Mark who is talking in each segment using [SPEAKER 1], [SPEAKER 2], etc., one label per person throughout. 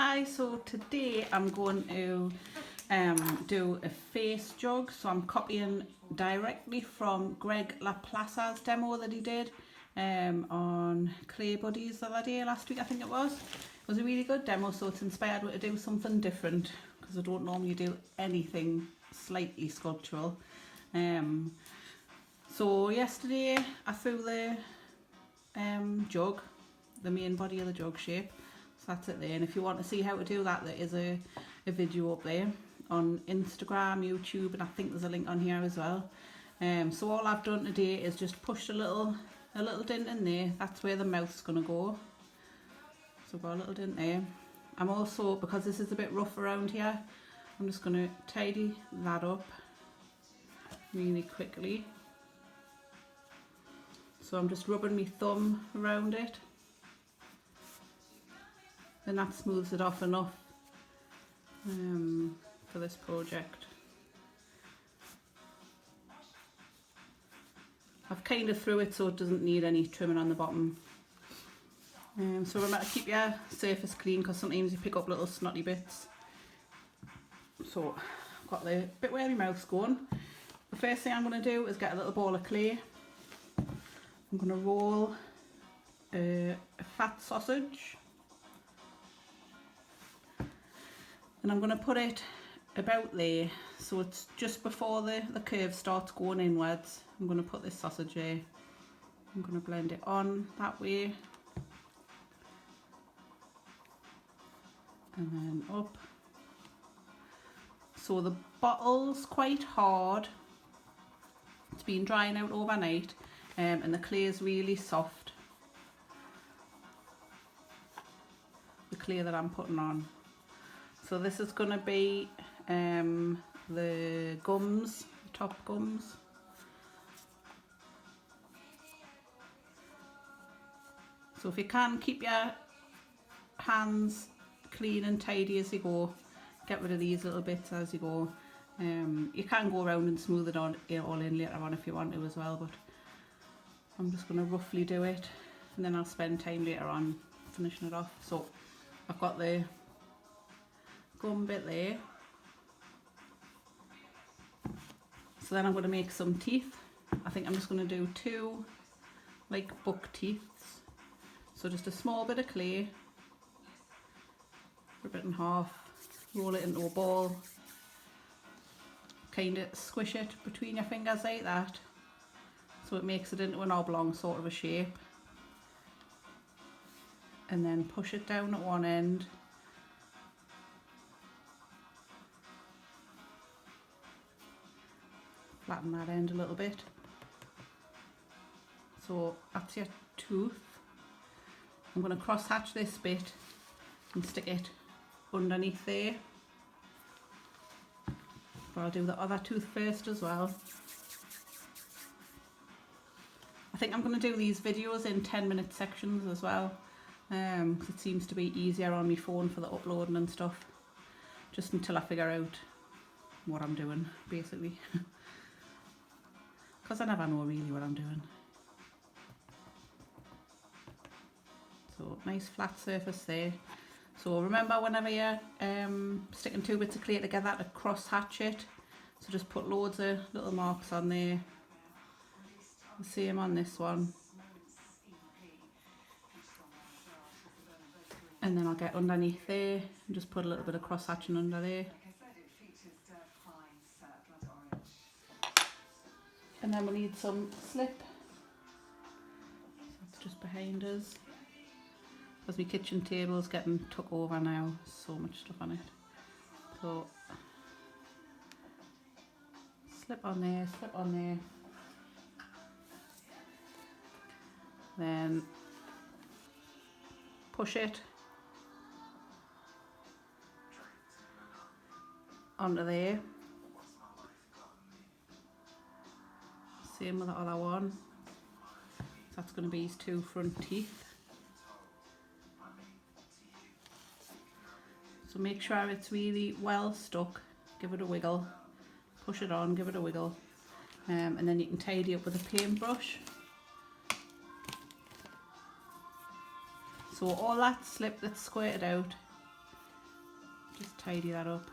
[SPEAKER 1] Hi, so today I'm going to do a face jug. So I'm copying directly from Greg Laplace's demo that he did on Clay Buddies the other day, last week I think it was. It was a really good demo, so it's inspired me to do something different because I don't normally do anything slightly sculptural. So yesterday I threw the jug, the main body of the jug shape. So that's it there, and if you want to see how to do that, there is a video up there on Instagram, YouTube, and I think there's a link on here as well. So all I've done today is just pushed a little dent in there. That's where the mouth's gonna go. So I've got a little dent there. I'm also, because this is a bit rough around here, I'm just gonna tidy that up really quickly. So I'm just rubbing my thumb around it. Then that smooths it off enough for this project. I've kind of threw it so it doesn't need any trimming on the bottom. So remember to keep your surface clean because sometimes you pick up little snotty bits. So I've got the bit where my mouth's going. The first thing I'm going to do is get a little ball of clay. I'm going to roll a fat sausage. And I'm going to put it about there, so it's just before the curve starts going inwards. I'm going to put this sausage there. I'm going to blend it on that way. And then up. So the bottle's quite hard. It's been drying out overnight, and the clay is really soft. The clay that I'm putting on. So this is going to be the gums, the top gums. So if you can, keep your hands clean and tidy as you go. Get rid of these little bits as you go. You can go around and smooth it all in later on if you want to as well, but I'm just going to roughly do it, and then I'll spend time later on finishing it off. So I've got the gum bit there. So then I'm going to make some teeth. I think I'm just going to do two like buck teeth. So just a small bit of clay, rip it in half, roll it into a ball, kind of squish it between your fingers like that, so it makes it into an oblong sort of a shape, and then push it down at one end. Flatten that end a little bit. So that's your tooth. I'm going to cross hatch this bit and stick it underneath there. But I'll do the other tooth first as well. I think I'm going to do these videos in 10-minute sections as well. It seems to be easier on my phone for the uploading and stuff. Just until I figure out what I'm doing, basically. Because I never know really what I'm doing. So nice flat surface there. So remember, whenever you're sticking two bits of clay together, to cross hatch it. So just put loads of little marks on there. The same on this one. And then I'll get underneath there and just put a little bit of cross hatching under there. And then we'll need some slip. So it's just behind us. Because my kitchen table is getting took over now. So much stuff on it. So slip on there, slip on there. Then push it onto there. Same with the other one. So that's going to be his two front teeth. So make sure it's really well stuck. Give it a wiggle. Push it on, give it a wiggle. And then you can tidy up with a paintbrush. So all that slip that's squirted out, Just tidy that up.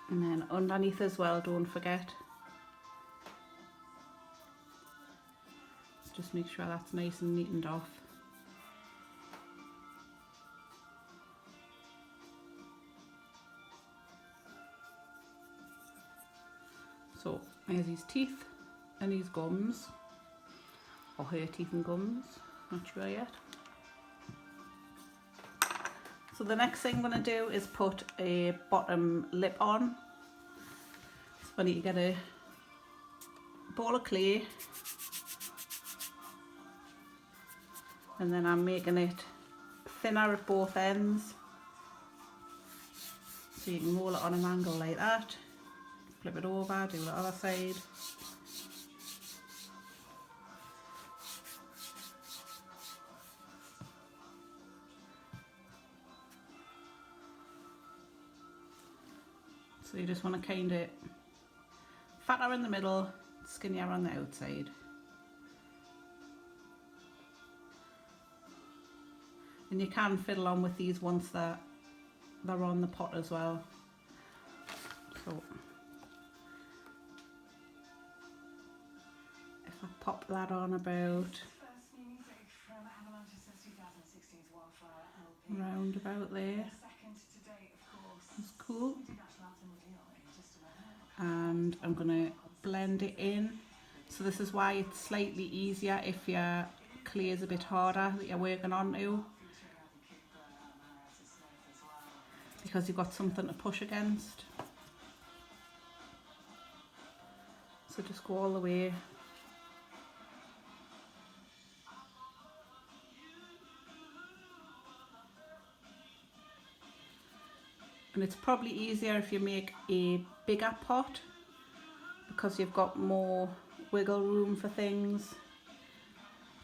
[SPEAKER 1] And then underneath as well, don't forget. Just make sure that's nice and neatened off. So there's his teeth and his gums, or her teeth and gums, not sure yet. So the next thing I'm going to do is put a bottom lip on. So I need to get a ball of clay, and then I'm making it thinner at both ends. So you can roll it on an angle like that, flip it over, do the other side. So you just want to kind of fatter in the middle, skinnier on the outside. And you can fiddle on with these once they're on the pot as well. So if I pop that on about round about there, that's cool. And I'm going to blend it in. So this is why it's slightly easier if your clay is a bit harder that you're working onto, because you've got something to push against. So just go all the way. And it's probably easier if you make a bigger pot, because you've got more wiggle room for things.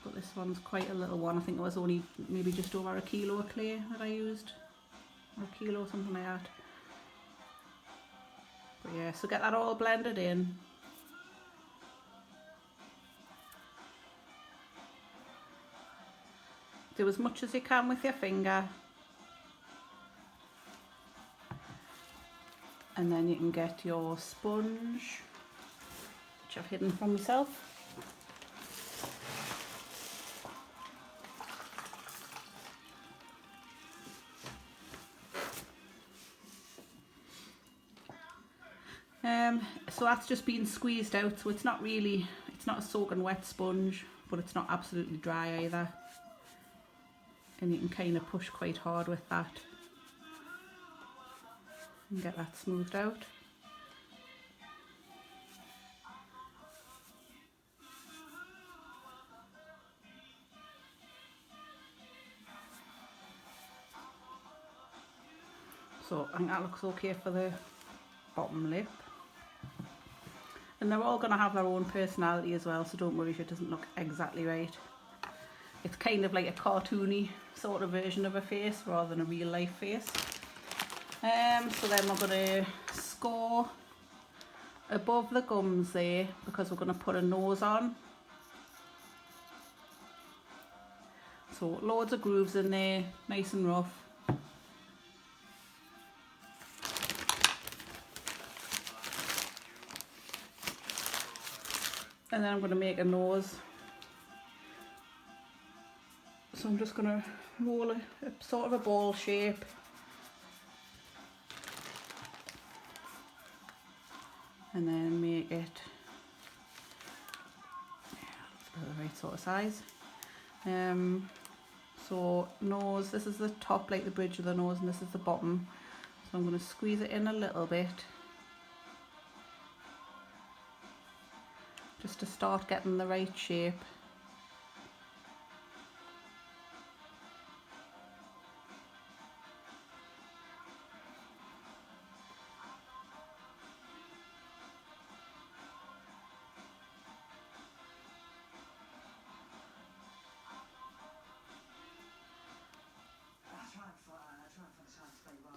[SPEAKER 1] But this one's quite a little one. I think it was only maybe just over 1 kilo of clay that I used, or 1 kilo, something like that. But yeah, so get that all blended in. Do as much as you can with your finger, and then you can get your sponge, which I've hidden from myself. So that's just been squeezed out, so it's not a soaking wet sponge, but it's not absolutely dry either. And you can kind of push quite hard with that and get that smoothed out. So I think that looks okay for the bottom lip. And they're all going to have their own personality as well, so don't worry if it doesn't look exactly right. It's kind of like a cartoony sort of version of a face rather than a real life face. So then we're going to score above the gums there, because we're going to put a nose on. So loads of grooves in there, nice and rough. And then I'm going to make a nose. So I'm just going to roll a sort of a ball shape. And then make it the right sort of size. So nose, this is the top, like the bridge of the nose, and this is the bottom. So I'm going to squeeze it in a little bit, just to start getting the right shape.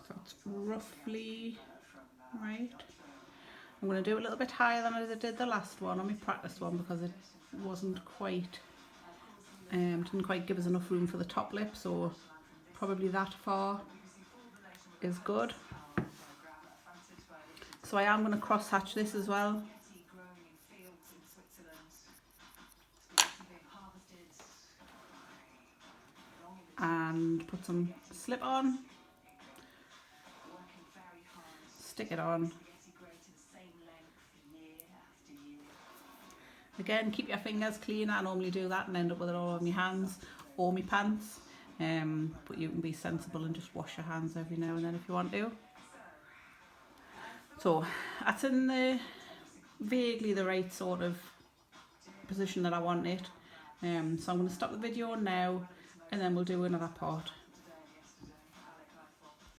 [SPEAKER 1] So it's roughly right. I'm going to do it a little bit higher than I did the last one, on my practice one, because it wasn't quite Didn't quite give us enough room for the top lip, so probably that far is good. So I am going to cross hatch this as well. And put some slip on. Stick it on. Again, keep your fingers clean. I normally do that and end up with it all on my hands or my pants. But you can be sensible and just wash your hands every now and then if you want to. So that's in the vaguely the right sort of position that I want it. So I'm going to stop the video now and then we'll do another part.